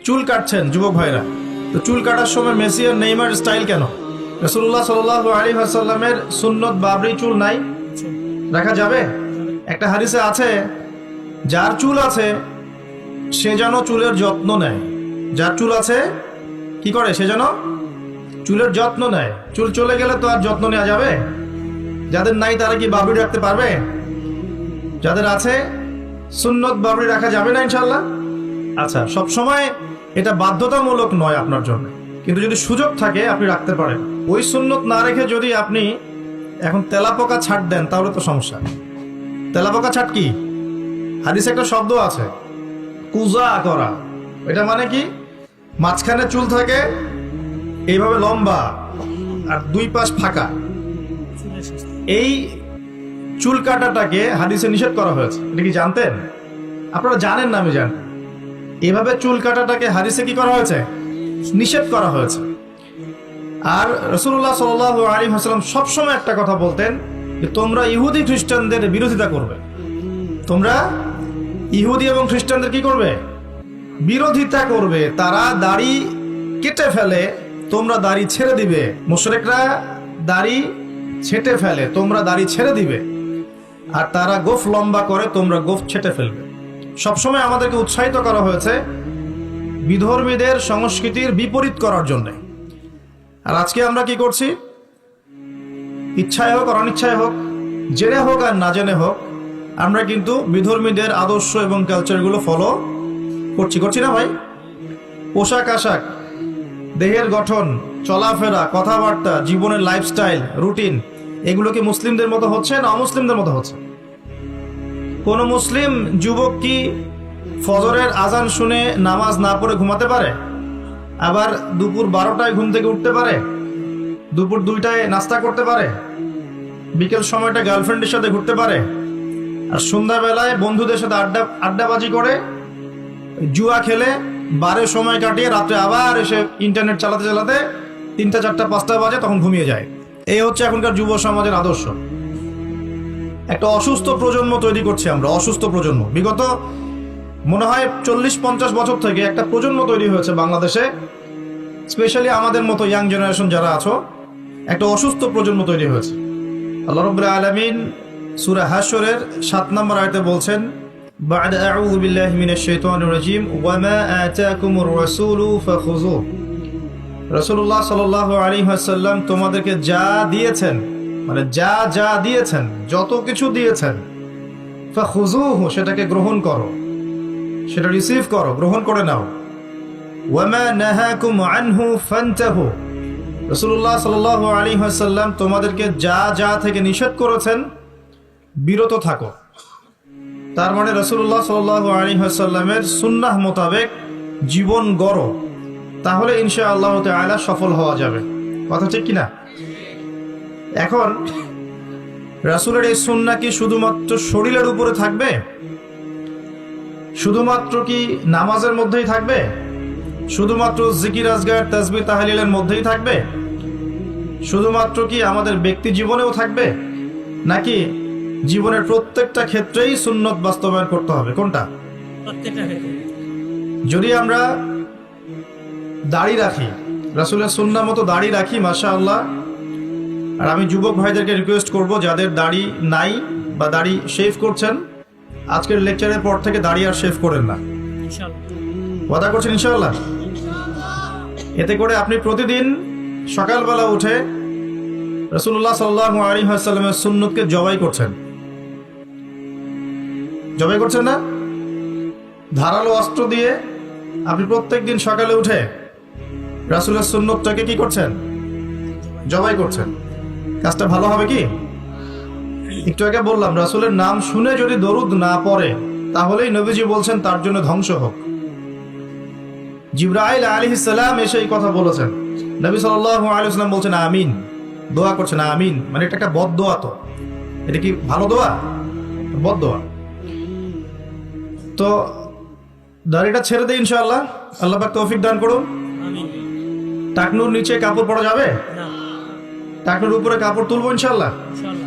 চুল কাটছেন যুবক ভাইরা, তো চুল কাটার সময় মেসি আর নেইমার স্টাইল কেন? রাসূলুল্লাহ সাল্লাল্লাহু আলাইহি ওয়াসাল্লামের সুন্নত বাবরি চুল নাই, রাখা যাবে? একটা হাদিসে আছে যার চুল আছে সে যেন চুলের যত্ন নেয়। যার চুল আছে কি করে? সে যেন চুলের যত্ন নেয়। চুল চলে গেলে তো আর যত্ন নেওয়া যাবে? যাদের নাই তারা কি বাবরি রাখতে পারবে? যাদের আছে সুন্নত বাবরি রাখা যাবে না ইনশাল্লাহ? আচ্ছা, সব সময় এটা বাধ্যতামূলক নয় আপনার জন্য, কিন্তু যদি সুযোগ থাকে আপনি রাখতে পারেন। ওই সুন্নত না রেখে যদি আপনি এখন তেলাপোকা ছাট দেন তাহলে তো সমস্যা। তেলাপোকা ছাট কি? হাদিসে একটা শব্দ আছে, কুজা করা। এটা মানে কি? মাঝখানে চুল থাকে এইভাবে লম্বা আর দুই পাশ ফাঁকা। এই চুল কাটাটাকে হাদিসে নিষেধ করা হয়েছে। এটা কি জানতেন? আপনারা জানেন না? আমি জানি। এভাবে চুল কাটাটাকে হাদিসে কি করা হয়েছে? নিষেধ করা হয়েছে। আর রাসূলুল্লাহ সাল্লাল্লাহু আলাইহি ওয়াসাল্লাম সবসময় একটা কথা বলতেন যে তোমরা ইহুদি খ্রিস্টানদের বিরোধিতা করবে। তোমরা ইহুদি এবং খ্রিস্টানদের কি করবে? বিরোধিতা করবে। তারা দাড়ি কেটে ফেলে, তোমরা দাড়ি ছেড়ে দিবে। মুশরিকরা দাড়ি ছেটে ফেলে, তোমরা দাড়ি ছেড়ে দিবে। আর তারা গোফ লম্বা করে, তোমরা গোফ ছেটে ফেলবে। সবসময় আমাদেরকে উৎসাহিত করা হয়েছে বিধর্মীদের সংস্কৃতির বিপরীত করার জন্য। আর আজকে আমরা কি করছি? ইচ্ছায় হোক আর অনিচ্ছায় হোক, জেনে হোক আর না জেনে হোক, আমরা কিন্তু বিধর্মীদের আদর্শ এবং কালচারগুলো ফলো করছি না ভাই? পোশাক আশাক, দেহের গঠন, চলাফেরা, কথাবার্তা, জীবনের লাইফস্টাইল, রুটিন, এগুলো কি মুসলিমদের মতো হচ্ছে না অমুসলিমদের মতো হচ্ছে? কোন মুসলিম যুবক কি ফজরের আজান শুনে নামাজ না পড়ে ঘুমাতে পারে? আবার দুপুর 12টায় ঘুম থেকে উঠতে পারে? দুপুর 2টায় নাস্তা করতে পারে? বিকেল সময়টা গার্লফ্রেন্ডের সাথে ঘুরতে পারে? আর সন্ধ্যাবেলায় বন্ধুদের সাথে আড্ডাবাজি করে, জুয়া খেলে, বারে সময় কাটিয়ে রাত্রে আবার এসে ইন্টারনেট চালাতে চালাতে 3টা 4টা 5টা বাজে, তখন ঘুমিয়ে যায়। এই হচ্ছে এখনকার যুব সমাজের আদর্শ। একটা অসুস্থ প্রজন্ম তৈরি করছি আমরা, অসুস্থ প্রজন্ম। বিগত মনে হয় 40-50 বছর থেকে একটা প্রজন্ম তৈরি হয়েছে বাংলাদেশে, স্পেশালি আমাদের মতো ইয়াং জেনারেশন যারা আছো, একটা অসুস্থ প্রজন্ম তৈরি হয়েছে। আল্লাহ রাব্বুল আলামিন সূরা হাশরের 7 নম্বর আয়াতে বলছেন, বা'দা আউযু বিল্লাহি মিনাশ শাইতানির রাজীম ওয়া মা আতাকুমুর রাসূলু ফাখুযুহু। রাসূলুল্লাহ সাল্লাল্লাহু আলাইহি ওয়াসাল্লাম তোমাদেরকে যা দিয়েছেন, মানে যা দিয়েছেন, যত কিছু দিয়েছেন, ফাখুযুহু, সেটাকে গ্রহণ করো, সেটা রিসিভ করো, গ্রহণ করে নাও। ওয়া মা নাহাকুম আনহু ফান্তাহু। রাসূলুল্লাহ সাল্লাল্লাহু আলাইহি ওয়াসাল্লাম তোমাদেরকে যা থেকে নিষেধ করেছেন বিরত থাকো। তার মানে রাসূলুল্লাহ সাল্লাল্লাহু আলাইহি ওয়াসাল্লামের সুন্নাহ মোতাবেক জীবন গড়ো, তাহলে ইনশাআল্লাহ তাআলা সফল হওয়া যাবে। কথা ঠিক কিনা? এখন রাসূলের এই সুন্নাহ কি শুধুমাত্র শরীরের উপরে থাকবে? শুধুমাত্র কি নামাজের মধ্যেই থাকবে? শুধুমাত্র জিকির আজগার তাসবিহ তাহলিলের মধ্যেই থাকবে? শুধুমাত্র কি আমাদের ব্যক্তি জীবনেও থাকবে? নাকি জীবনের প্রত্যেকটা ক্ষেত্রেই সুন্নত বাস্তবায়ন করতে হবে? কোনটা? প্রত্যেকটা ক্ষেত্রে। যদি আমরা দাড়ি রাখি, রাসূলের সুন্নাহ মতো দাড়ি রাখি, মাশাআল্লাহ। আর আমি যুবক ভাইদেরকে রিকোয়েস্ট করব, যাদের দাড়ি নাই বা দাড়ি শেভ করছেন, আজকের লেকচারের পর থেকে দাড়ি আর শেভ করেন না। ইনশাআল্লাহ। ওয়াদা করছেন ইনশাআল্লাহ? এতে করে আপনি প্রতিদিন সকালবেলা উঠে রাসূলুল্লাহ সাল্লাল্লাহু আলাইহি ওয়াসাল্লামের সুন্নতকে জবাই করছেন। জবাই করছেন না? ধারালো অস্ত্র দিয়ে আপনি প্রত্যেকদিন সকালে উঠে রাসূলের সুন্নতটাকে কি করছেন? জবাই করছেন। কাজটা ভালো হবে কি? একটু আগে বললাম, রাসূলের নাম শুনে যদি দরুদ না পড়ে তাহলেই নবীজি বলছেন তার জন্য ধ্বংস হোক। জিবরাইল আলাইহিস সালাম এসে এই কথা বলেছেন, নবী সাল্লাল্লাহু আলাইহি ওয়াসাল্লাম বলছেন আমিন, দোয়া করছেন আমিন। মানে এটা একটা বদদোয়া। তো এটা কি ভালো দোয়া? বদদোয়া। তো দাড়িটা ছেড়ে দেই ইনশাআল্লাহ, আল্লাহ পাক তৌফিক দান করুন। আমিন। টাকনুর নিচে কাপড় পরা যাবে? না। টাকনুর উপরে কাপড় তুলবো ইনশাআল্লাহ। ইনশাআল্লাহ।